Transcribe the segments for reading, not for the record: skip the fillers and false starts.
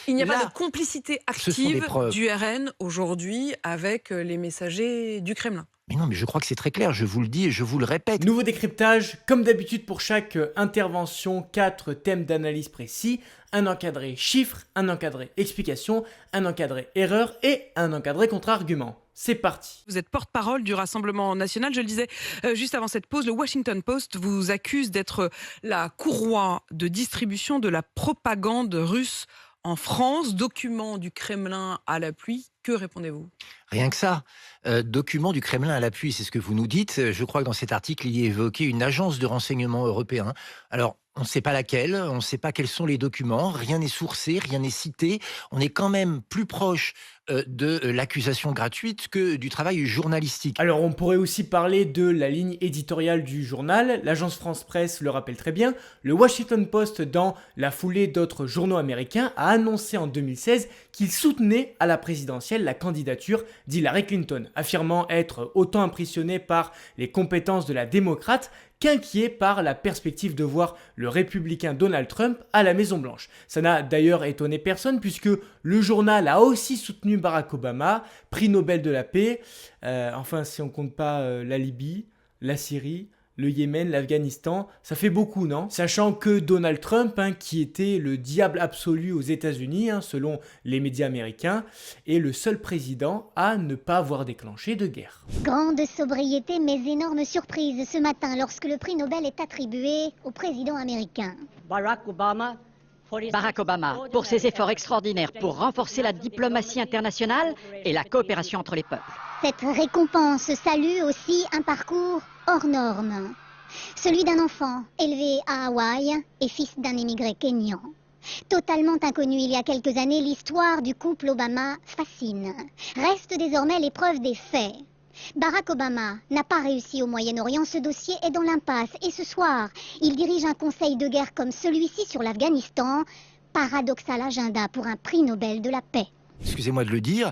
Il n'y a Là, pas de complicité ce sont des active preuves. du RN aujourd'hui avec les messagers du Kremlin. Mais non, mais je crois que c'est très clair, je vous le dis et je vous le répète. Nouveau décryptage, comme d'habitude pour chaque intervention, 4 thèmes d'analyse précis, un encadré chiffre, un encadré explication, un encadré erreur et un encadré contre-argument. C'est parti. Vous êtes porte-parole du Rassemblement national. Je le disais juste avant cette pause, le Washington Post vous accuse d'être la courroie de distribution de la propagande russe en France. Document du Kremlin à l'appui. Que répondez-vous ? Rien que ça. Document du Kremlin à l'appui, c'est ce que vous nous dites. Je crois que dans cet article, il y est évoqué une agence de renseignement européen. Alors, on ne sait pas laquelle, on ne sait pas quels sont les documents, rien n'est sourcé, rien n'est cité. On est quand même plus proche de l'accusation gratuite que du travail journalistique. Alors on pourrait aussi parler de la ligne éditoriale du journal, l'agence France Presse le rappelle très bien, le Washington Post dans la foulée d'autres journaux américains a annoncé en 2016 qu'il soutenait à la présidentielle la candidature d'Hillary Clinton, affirmant être autant impressionné par les compétences de la démocrate qu'inquiet par la perspective de voir le républicain Donald Trump à la Maison-Blanche. Ça n'a d'ailleurs étonné personne puisque le journal a aussi soutenu Barack Obama, prix Nobel de la paix, enfin si on compte pas la Libye, la Syrie, le Yémen, l'Afghanistan, ça fait beaucoup, non? Sachant que Donald Trump, qui était le diable absolu aux États-Unis, selon les médias américains, est le seul président à ne pas avoir déclenché de guerre. Grande sobriété mais énorme surprise ce matin lorsque le prix Nobel est attribué au président américain. Barack Obama, pour ses efforts extraordinaires pour renforcer la diplomatie internationale et la coopération entre les peuples. Cette récompense salue aussi un parcours hors norme. Celui d'un enfant élevé à Hawaï et fils d'un émigré kényan. Totalement inconnu il y a quelques années, l'histoire du couple Obama fascine. Reste désormais l'épreuve des faits. Barack Obama n'a pas réussi au Moyen-Orient, ce dossier est dans l'impasse. Et ce soir, il dirige un conseil de guerre comme celui-ci sur l'Afghanistan. Paradoxal agenda pour un prix Nobel de la paix. Excusez-moi de le dire,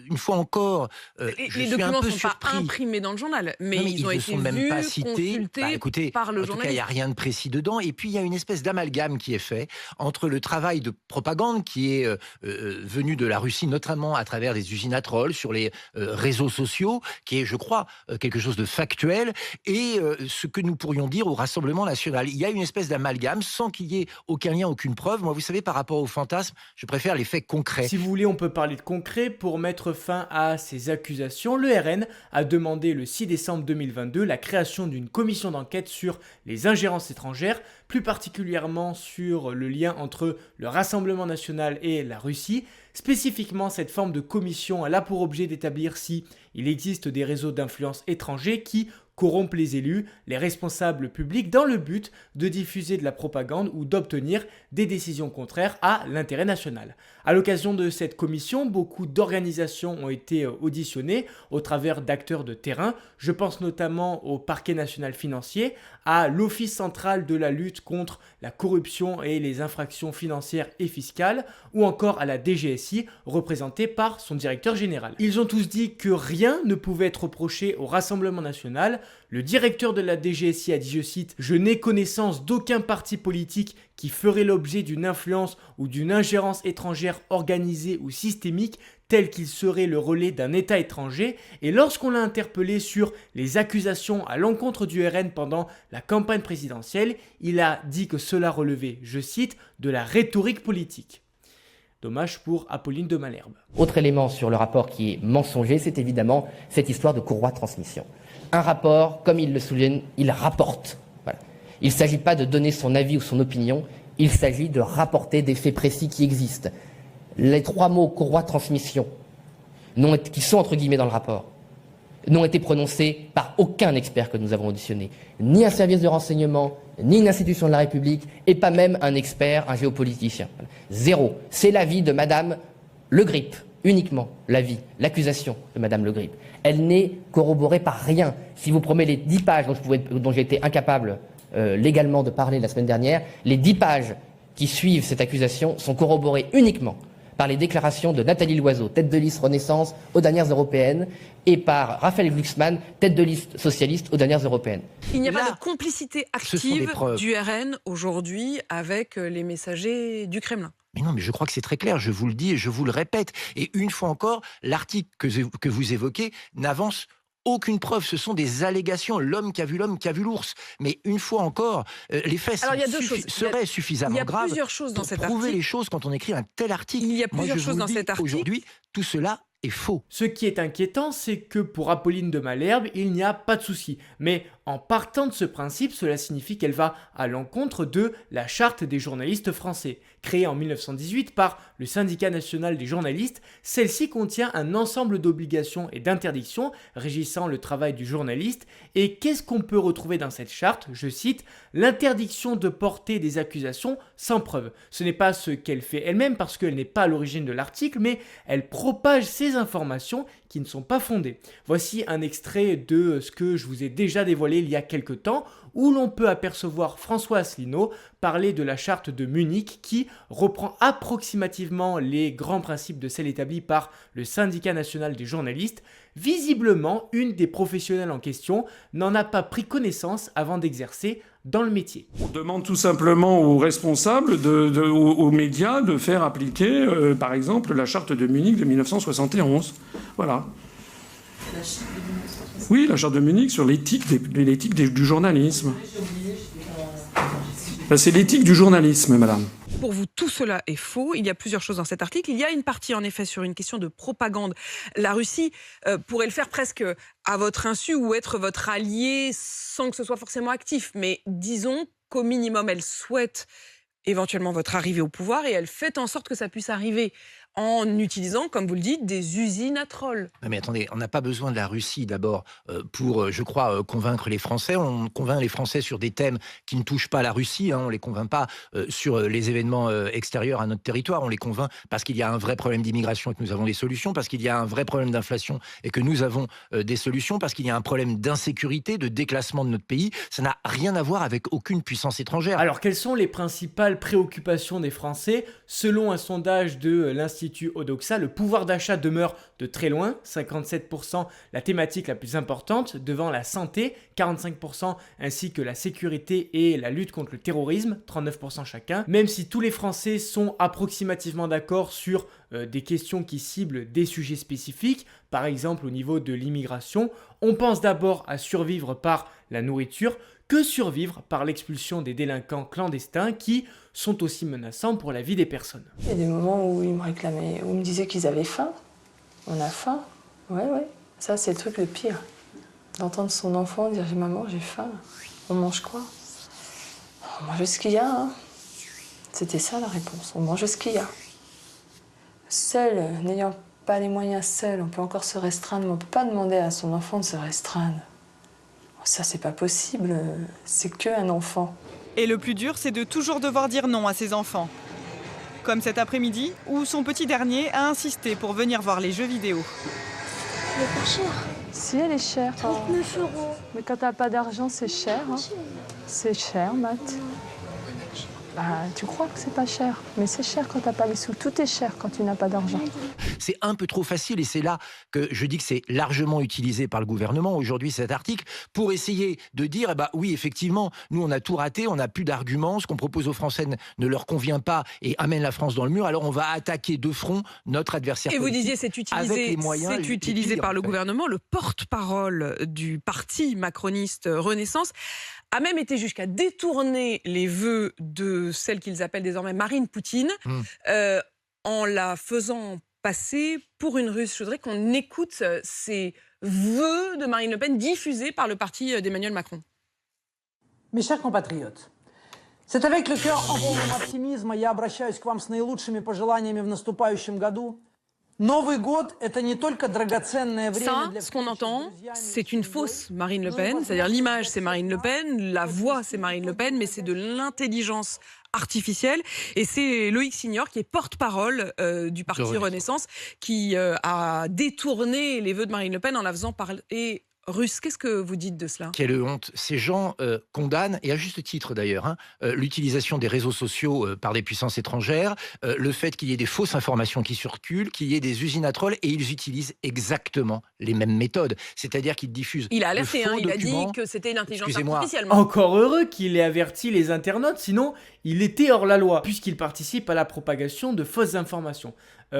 une fois encore, Les je suis un documents peu ne sont pas surpris. imprimés dans le journal, mais Non, ils ont ne été sont même vus, pas cités. consultés Écoutez, par le en tout cas, il n'y journaliste. a rien de précis dedans. Et puis, il y a une espèce d'amalgame qui est fait entre le travail de propagande qui est venu de la Russie, notamment à travers des usines à trolls sur les réseaux sociaux, qui est, je crois, quelque chose de factuel, et ce que nous pourrions dire au Rassemblement national. Il y a une espèce d'amalgame sans qu'il y ait aucun lien, aucune preuve. Moi, vous savez, par rapport au fantasme, je préfère les faits concrets. Si vous voulez, on peut parler de concret. Pour mettre fin à ces accusations, le RN a demandé le 6 décembre 2022 la création d'une commission d'enquête sur les ingérences étrangères, plus particulièrement sur le lien entre le Rassemblement national et la Russie. Spécifiquement, cette forme de commission a pour objet d'établir si il existe des réseaux d'influence étrangers qui corrompent les élus, les responsables publics dans le but de diffuser de la propagande ou d'obtenir des décisions contraires à l'intérêt national. À l'occasion de cette commission, beaucoup d'organisations ont été auditionnées au travers d'acteurs de terrain. Je pense notamment au Parquet national financier, à l'Office central de la lutte contre la corruption et les infractions financières et fiscales, ou encore à la DGSI, représentée par son directeur général. Ils ont tous dit que rien ne pouvait être reproché au Rassemblement national. Le directeur de la DGSI a dit, je cite, « Je n'ai connaissance d'aucun parti politique qui ferait l'objet d'une influence ou d'une ingérence étrangère organisée ou systémique tel qu'il serait le relais d'un État étranger, et lorsqu'on l'a interpellé sur les accusations à l'encontre du RN pendant la campagne présidentielle, il a dit que cela relevait, je cite, de la rhétorique politique. » Dommage pour Apolline de Malherbe. Autre élément sur le rapport qui est mensonger, c'est évidemment cette histoire de courroie de transmission. Un rapport, comme il le souligne, il rapporte. Voilà. Il ne s'agit pas de donner son avis ou son opinion, il s'agit de rapporter des faits précis qui existent. Les 3 mots courroie de transmission, qui sont entre guillemets dans le rapport, n'ont été prononcés par aucun expert que nous avons auditionné. Ni un service de renseignement, ni une institution de la République, et pas même un expert, un géopoliticien. Voilà. Zéro. C'est l'avis de Madame Le Grip, uniquement l'avis, l'accusation de Madame Le Grip. Elle n'est corroborée par rien. Si vous prenez les 10 pages dont j'ai été incapable légalement de parler la semaine dernière, les 10 pages qui suivent cette accusation sont corroborées uniquement par les déclarations de Nathalie Loiseau, tête de liste Renaissance aux dernières européennes, et par Raphaël Glucksmann, tête de liste socialiste aux dernières européennes. Il n'y a Là, pas de complicité ce sont des active preuves. du RN aujourd'hui avec les messagers du Kremlin. Mais non, mais je crois que c'est très clair, je vous le dis et je vous le répète. Et une fois encore, l'article que vous évoquez n'avance aucune preuve, ce sont des allégations. L'homme qui a vu l'ours. Mais une fois encore, les faits Alors, il y a deux choses. seraient Il suffisamment y a graves plusieurs choses dans pour cet prouver article. les choses quand on écrit un tel article. Il y a Moi, plusieurs je choses vous dans le dis, cet article. aujourd'hui, tout cela est faux. Ce qui est inquiétant, c'est que pour Apolline de Malherbe, il n'y a pas de souci. Mais en partant de ce principe, cela signifie qu'elle va à l'encontre de la Charte des journalistes français. Créée en 1918 par le Syndicat national des journalistes, celle-ci contient un ensemble d'obligations et d'interdictions régissant le travail du journaliste. Et qu'est-ce qu'on peut retrouver dans cette charte? Je cite, l'interdiction de porter des accusations sans preuve. Ce n'est pas ce qu'elle fait elle-même parce qu'elle n'est pas à l'origine de l'article, mais elle propage ces informations qui ne sont pas fondées. Voici un extrait de ce que je vous ai déjà dévoilé il y a quelque temps, où l'on peut apercevoir François Asselineau parler de la charte de Munich qui reprend approximativement les grands principes de celle établie par le Syndicat national des journalistes. Visiblement, une des professionnelles en question n'en a pas pris connaissance avant d'exercer dans le métier. On demande tout simplement aux responsables, aux médias, de faire appliquer, par exemple, la charte de Munich de 1971. Voilà. La charte de 1971. Oui, la charte de Munich sur l'éthique du journalisme. Ben, c'est l'éthique du journalisme, madame. Pour vous, tout cela est faux. Il y a plusieurs choses dans cet article. Il y a une partie, en effet, sur une question de propagande. La Russie pourrait le faire presque à votre insu ou être votre allié sans que ce soit forcément actif. Mais disons qu'au minimum, elle souhaite éventuellement votre arrivée au pouvoir et elle fait en sorte que ça puisse arriver en utilisant, comme vous le dites, des usines à trolls. Non mais attendez, on n'a pas besoin de la Russie d'abord pour, je crois, convaincre les Français. On convainc les Français sur des thèmes qui ne touchent pas la Russie. On ne les convainc pas sur les événements extérieurs à notre territoire. On les convainc parce qu'il y a un vrai problème d'immigration et que nous avons des solutions, parce qu'il y a un vrai problème d'inflation et que nous avons des solutions, parce qu'il y a un problème d'insécurité, de déclassement de notre pays. Ça n'a rien à voir avec aucune puissance étrangère. Alors, quelles sont les principales préoccupations des Français? Selon un sondage de l'Institut Odoxa, le pouvoir d'achat demeure de très loin, 57%, la thématique la plus importante, devant la santé, 45%, ainsi que la sécurité et la lutte contre le terrorisme, 39% chacun. Même si tous les Français sont approximativement d'accord sur des questions qui ciblent des sujets spécifiques, par exemple au niveau de l'immigration, on pense d'abord à survivre par la nourriture, que survivre par l'expulsion des délinquants clandestins qui sont aussi menaçants pour la vie des personnes. Il y a des moments où ils me réclamaient, où ils me disaient qu'ils avaient faim. On a faim. Ouais. Ça, c'est le truc le pire. D'entendre son enfant dire « Maman, j'ai faim. On mange quoi ?» On mange ce qu'il y a. Hein. C'était ça la réponse. On mange ce qu'il y a. Seul, n'ayant pas les moyens seuls, on peut encore se restreindre, mais on ne peut pas demander à son enfant de se restreindre. Ça, c'est pas possible. C'est qu'un enfant. Et le plus dur, c'est de toujours devoir dire non à ses enfants. Comme cet après-midi, où son petit dernier a insisté pour venir voir les jeux vidéo. Elle est pas chère. Si, elle est chère. 39 €. Mais quand t'as pas d'argent, c'est cher. Hein. C'est cher, Matt. Bah, tu crois que c'est pas cher, mais c'est cher quand t'as pas les sous. Tout est cher quand tu n'as pas d'argent. C'est un peu trop facile et c'est là que je dis que c'est largement utilisé par le gouvernement aujourd'hui cet article pour essayer de dire oui effectivement nous on a tout raté, on n'a plus d'arguments, ce qu'on propose aux Français ne leur convient pas et amène la France dans le mur, alors on va attaquer de front notre adversaire politique. Et vous disiez c'est utilisé par le gouvernement. Le porte-parole du parti macroniste Renaissance a même été jusqu'à détourner les vœux de celle qu'ils appellent désormais Marine Poutine en la faisant passer pour une Russe. Je voudrais qu'on écoute ces vœux de Marine Le Pen diffusés par le parti d'Emmanuel Macron. Mes chers compatriotes, c'est avec le cœur en полном оптимизма я обращаюсь к вам с наилучшими пожеланиями в наступающем году. Новый год – это не только драгоценное время для... Ça, ce qu'on entend, c'est une fausse Marine Le Pen. C'est-à-dire l'image, c'est Marine Le Pen, la voix, c'est Marine Le Pen, mais c'est de l'intelligence artificielle. Et c'est Loïc Signor, qui est porte-parole du parti Renaissance, qui a détourné les vœux de Marine Le Pen en la faisant parler russe. Qu'est-ce que vous dites de cela? Quelle honte. Ces gens condamnent, et à juste titre d'ailleurs, l'utilisation des réseaux sociaux par des puissances étrangères, le fait qu'il y ait des fausses informations qui circulent, qu'il y ait des usines à trolls, et ils utilisent exactement les mêmes méthodes. C'est-à-dire qu'ils diffusent Il a de alerté, faux il a dit documents. que c'était l'intelligence Excusez-moi. artificielle. Encore heureux qu'il ait averti les internautes, sinon il était hors la loi, puisqu'il participe à la propagation de fausses informations.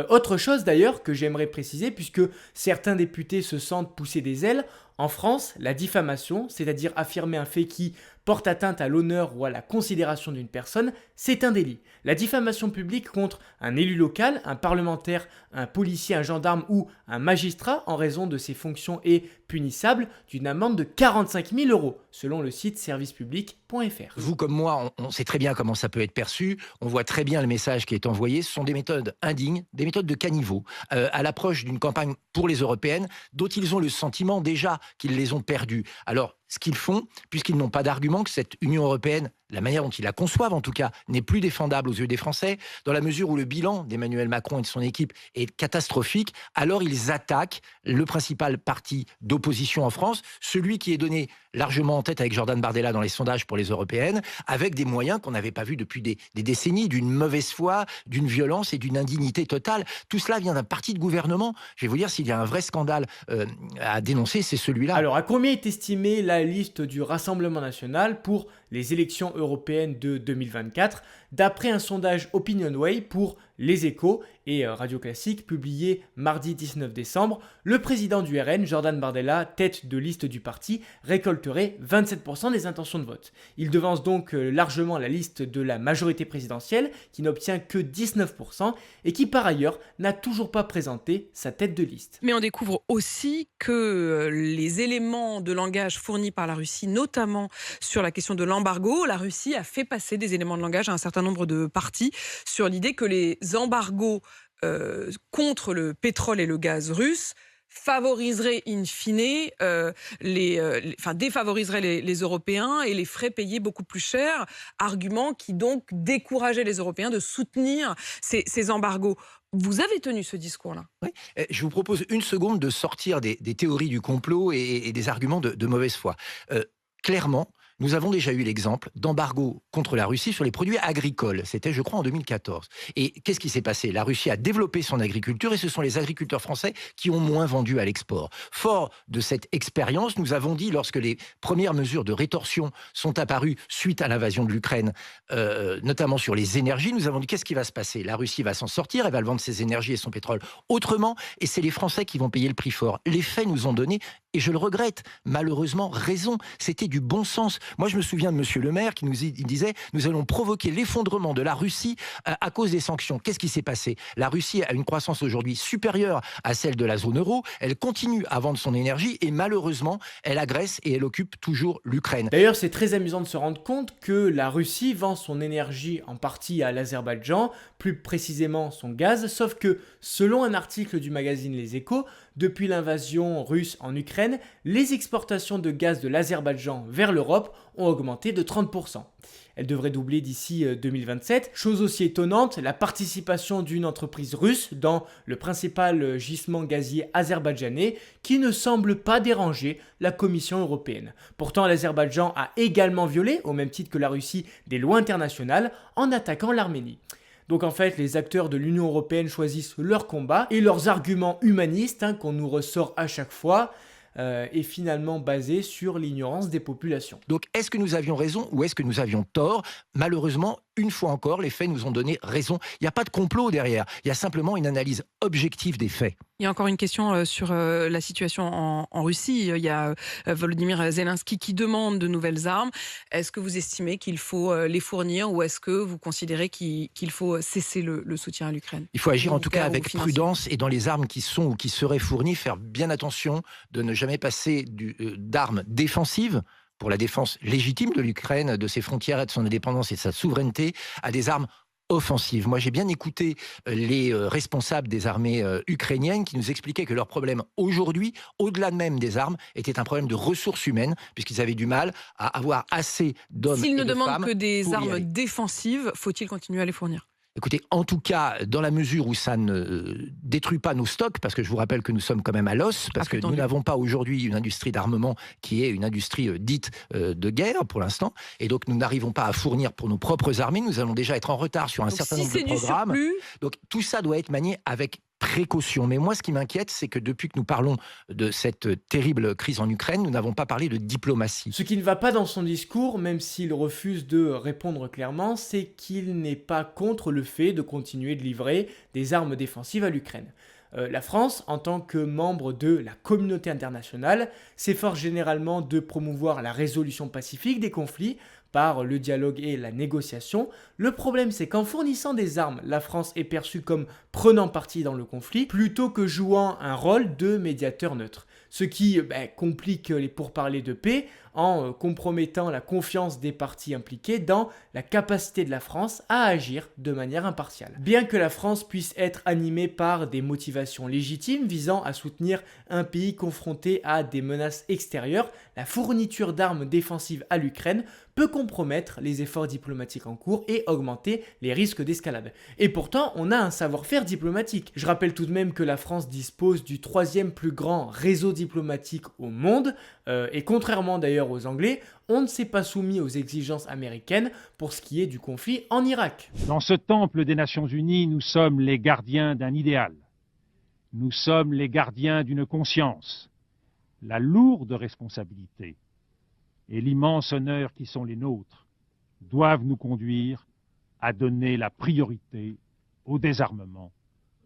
Autre chose d'ailleurs que j'aimerais préciser, puisque certains députés se sentent pousser des ailes, en France, la diffamation, c'est-à-dire affirmer un fait qui porte atteinte à l'honneur ou à la considération d'une personne, c'est un délit. La diffamation publique contre un élu local, un parlementaire, un policier, un gendarme ou un magistrat en raison de ses fonctions est punissable d'une amende de 45 000 €, selon le site servicepublic.fr. Vous comme moi, on sait très bien comment ça peut être perçu, on voit très bien le message qui est envoyé, ce sont des méthodes indignes, des méthodes de caniveau, à l'approche d'une campagne pour les européennes, dont ils ont le sentiment déjà qu'ils les ont perdues. Alors, ce qu'ils font, puisqu'ils n'ont pas d'argument que cette Union européenne, la manière dont ils la conçoivent en tout cas, n'est plus défendable aux yeux des Français, dans la mesure où le bilan d'Emmanuel Macron et de son équipe est catastrophique, alors ils attaquent le principal parti d'opposition en France, celui qui est donné largement en tête avec Jordan Bardella dans les sondages pour les européennes, avec des moyens qu'on n'avait pas vus depuis des décennies, d'une mauvaise foi, d'une violence et d'une indignité totale. Tout cela vient d'un parti de gouvernement. Je vais vous dire, s'il y a un vrai scandale à dénoncer, c'est celui-là. Alors, à combien est estimée la liste du Rassemblement national pour les élections européennes de 2024, d'après un sondage OpinionWay pour Les Échos et Radio Classique publié mardi 19 décembre, le président du RN, Jordan Bardella, tête de liste du parti, récolterait 27% des intentions de vote. Il devance donc largement la liste de la majorité présidentielle, qui n'obtient que 19% et qui par ailleurs n'a toujours pas présenté sa tête de liste. Mais on découvre aussi que les éléments de langage fournis par la Russie, notamment sur la question de l'embargo, la Russie a fait passer des éléments de langage à un certain nombre de partis sur l'idée que les embargos contre le pétrole et le gaz russe favoriserait in fine, défavoriserait les Européens et les ferait payer beaucoup plus cher, argument qui donc décourageait les Européens de soutenir ces embargos. Vous avez tenu ce discours-là. Oui. Je vous propose une seconde de sortir des théories du complot et des arguments de mauvaise foi. Clairement, nous avons déjà eu l'exemple d'embargo contre la Russie sur les produits agricoles. C'était, je crois, en 2014. Et qu'est-ce qui s'est passé? La Russie a développé son agriculture et ce sont les agriculteurs français qui ont moins vendu à l'export. Fort de cette expérience, nous avons dit, lorsque les premières mesures de rétorsion sont apparues suite à l'invasion de l'Ukraine, notamment sur les énergies, nous avons dit qu'est-ce qui va se passer? La Russie va s'en sortir, elle va vendre ses énergies et son pétrole autrement, et c'est les Français qui vont payer le prix fort. Les faits nous ont donné, et je le regrette, malheureusement, raison. C'était du bon sens. Moi, je me souviens de Monsieur le maire qui nous disait « Nous allons provoquer l'effondrement de la Russie à cause des sanctions ». Qu'est-ce qui s'est passé? La Russie a une croissance aujourd'hui supérieure à celle de la zone euro. Elle continue à vendre son énergie et malheureusement, elle agresse et elle occupe toujours l'Ukraine. D'ailleurs, c'est très amusant de se rendre compte que la Russie vend son énergie en partie à l'Azerbaïdjan, plus précisément son gaz, sauf que, selon un article du magazine Les Échos, depuis l'invasion russe en Ukraine, les exportations de gaz de l'Azerbaïdjan vers l'Europe ont augmenté de 30%. Elle devrait doubler d'ici 2027. Chose aussi étonnante, la participation d'une entreprise russe dans le principal gisement gazier azerbaïdjanais qui ne semble pas déranger la Commission européenne. Pourtant, l'Azerbaïdjan a également violé, au même titre que la Russie, des lois internationales en attaquant l'Arménie. Donc en fait, les acteurs de l'Union européenne choisissent leur combat et leurs arguments humanistes qu'on nous ressort à chaque fois est finalement basé sur l'ignorance des populations. Donc est-ce que nous avions raison ou est-ce que nous avions tort? Malheureusement, une fois encore, les faits nous ont donné raison. Il n'y a pas de complot derrière, il y a simplement une analyse objective des faits. Il y a encore une question sur la situation en Russie. Il y a Volodymyr Zelensky qui demande de nouvelles armes. Est-ce que vous estimez qu'il faut les fournir ou est-ce que vous considérez qu'il faut cesser le soutien à l'Ukraine? Il faut agir en tout cas avec prudence et dans les armes qui sont ou qui seraient fournies, faire bien attention de ne jamais passer d'armes défensives pour la défense légitime de l'Ukraine, de ses frontières et de son indépendance et de sa souveraineté, à des armes offensive. Moi, j'ai bien écouté les responsables des armées ukrainiennes qui nous expliquaient que leur problème aujourd'hui, au-delà même des armes, était un problème de ressources humaines, puisqu'ils avaient du mal à avoir assez d'hommes et de femmes. S'ils ne demandent que des armes aller. défensives, faut-il continuer à les fournir? Écoutez, en tout cas, dans la mesure où ça ne détruit pas nos stocks, parce que je vous rappelle que nous sommes quand même à l'os, parce que nous n'avons pas aujourd'hui une industrie d'armement qui est une industrie dite de guerre pour l'instant, et donc nous n'arrivons pas à fournir pour nos propres armées, nous allons déjà être en retard sur un certain nombre de programmes. Donc tout ça doit être manié avec précaution. Mais moi, ce qui m'inquiète, c'est que depuis que nous parlons de cette terrible crise en Ukraine, nous n'avons pas parlé de diplomatie. Ce qui ne va pas dans son discours, même s'il refuse de répondre clairement, c'est qu'il n'est pas contre le fait de continuer de livrer des armes défensives à l'Ukraine. La France, en tant que membre de la communauté internationale, s'efforce généralement de promouvoir la résolution pacifique des conflits par le dialogue et la négociation. Le problème, c'est qu'en fournissant des armes, la France est perçue comme prenant parti dans le conflit plutôt que jouant un rôle de médiateur neutre. Ce qui complique les pourparlers de paix en compromettant la confiance des parties impliquées dans la capacité de la France à agir de manière impartiale. Bien que la France puisse être animée par des motivations légitimes visant à soutenir un pays confronté à des menaces extérieures, la fourniture d'armes défensives à l'Ukraine peut compromettre les efforts diplomatiques en cours et augmenter les risques d'escalade. Et pourtant, on a un savoir-faire diplomatique. Je rappelle tout de même que la France dispose du 3e plus grand réseau diplomatique au monde, et contrairement d'ailleurs aux Anglais, on ne s'est pas soumis aux exigences américaines pour ce qui est du conflit en Irak. Dans ce temple des Nations Unies, nous sommes les gardiens d'un idéal. Nous sommes les gardiens d'une conscience. La lourde responsabilité et l'immense honneur qui sont les nôtres doivent nous conduire à donner la priorité au désarmement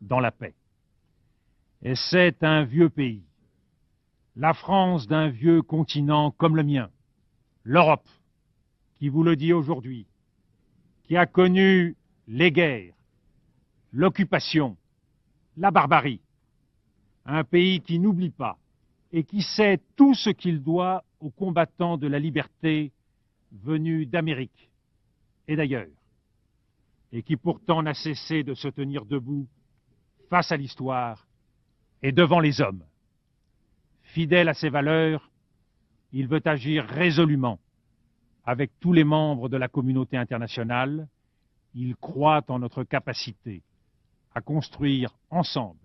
dans la paix. Et c'est un vieux pays, la France d'un vieux continent comme le mien, l'Europe, qui vous le dit aujourd'hui, qui a connu les guerres, l'occupation, la barbarie, un pays qui n'oublie pas et qui sait tout ce qu'il doit aux combattants de la liberté venus d'Amérique et d'ailleurs, et qui pourtant n'a cessé de se tenir debout face à l'histoire et devant les hommes. Fidèle à ses valeurs, il veut agir résolument avec tous les membres de la communauté internationale. Il croit en notre capacité à construire ensemble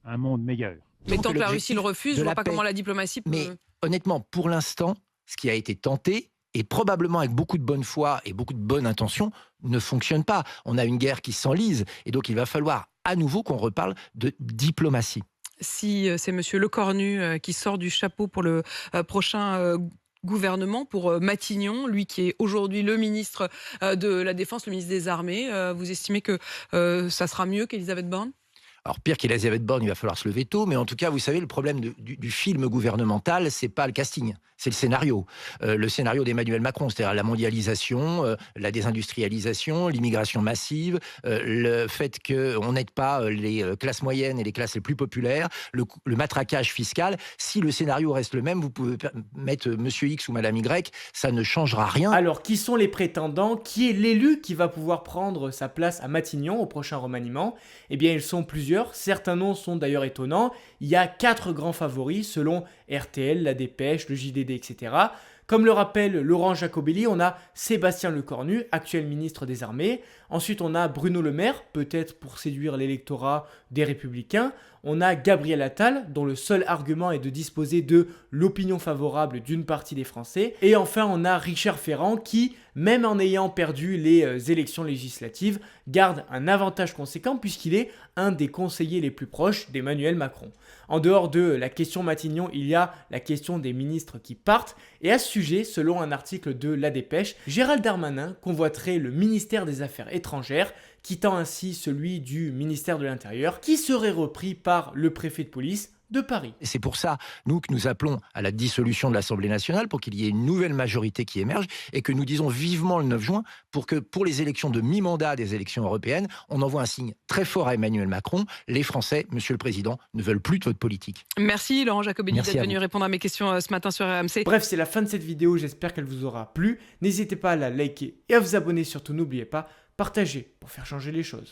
un monde meilleur. Mais tant que la Russie le refuse, je ne vois pas comment la diplomatie peut... Mais honnêtement, pour l'instant, ce qui a été tenté, et probablement avec beaucoup de bonne foi et beaucoup de bonne intention, ne fonctionne pas. On a une guerre qui s'enlise, et donc il va falloir à nouveau qu'on reparle de diplomatie. Si c'est Monsieur Lecornu qui sort du chapeau pour le prochain gouvernement, pour Matignon, lui qui est aujourd'hui le ministre de la Défense, le ministre des Armées, vous estimez que ça sera mieux qu'Elisabeth Borne ? Alors, pire qu'Elisabeth Borne, il va falloir se lever tôt, mais en tout cas, vous savez, le problème du film gouvernemental, c'est pas le casting, c'est le scénario. Le scénario d'Emmanuel Macron, c'est-à-dire la mondialisation, la désindustrialisation, l'immigration massive, le fait qu'on n'aide pas les classes moyennes et les classes les plus populaires, le matraquage fiscal. Si le scénario reste le même, vous pouvez mettre Monsieur X ou Madame Y, ça ne changera rien. Alors, qui sont les prétendants ? Qui est l'élu qui va pouvoir prendre sa place à Matignon au prochain remaniement ? Eh bien, ils sont plusieurs. Certains noms sont d'ailleurs étonnants. Il y a 4 grands favoris selon RTL, La Dépêche, le JDD, etc. Comme le rappelle Laurent Jacobelli, on a Sébastien Lecornu, actuel ministre des Armées. Ensuite, on a Bruno Le Maire, peut-être pour séduire l'électorat des Républicains. On a Gabriel Attal, dont le seul argument est de disposer de l'opinion favorable d'une partie des Français. Et enfin, on a Richard Ferrand qui, même en ayant perdu les élections législatives, garde un avantage conséquent puisqu'il est un des conseillers les plus proches d'Emmanuel Macron. En dehors de la question Matignon, il y a la question des ministres qui partent. Et à ce sujet, selon un article de La Dépêche, Gérald Darmanin convoiterait le ministère des Affaires étrangères, quittant ainsi celui du ministère de l'Intérieur, qui serait repris par le préfet de police de Paris. Et c'est pour ça, nous, que nous appelons à la dissolution de l'Assemblée nationale, pour qu'il y ait une nouvelle majorité qui émerge, et que nous disons vivement le 9 juin, pour que pour les élections de mi-mandat des élections européennes, on envoie un signe très fort à Emmanuel Macron. Les Français, Monsieur le Président, ne veulent plus de votre politique. Merci Laurent Jacobelli d'être venu répondre à mes questions ce matin sur RMC. Bref, c'est la fin de cette vidéo, j'espère qu'elle vous aura plu. N'hésitez pas à la liker et à vous abonner, surtout n'oubliez pas, partagez pour faire changer les choses.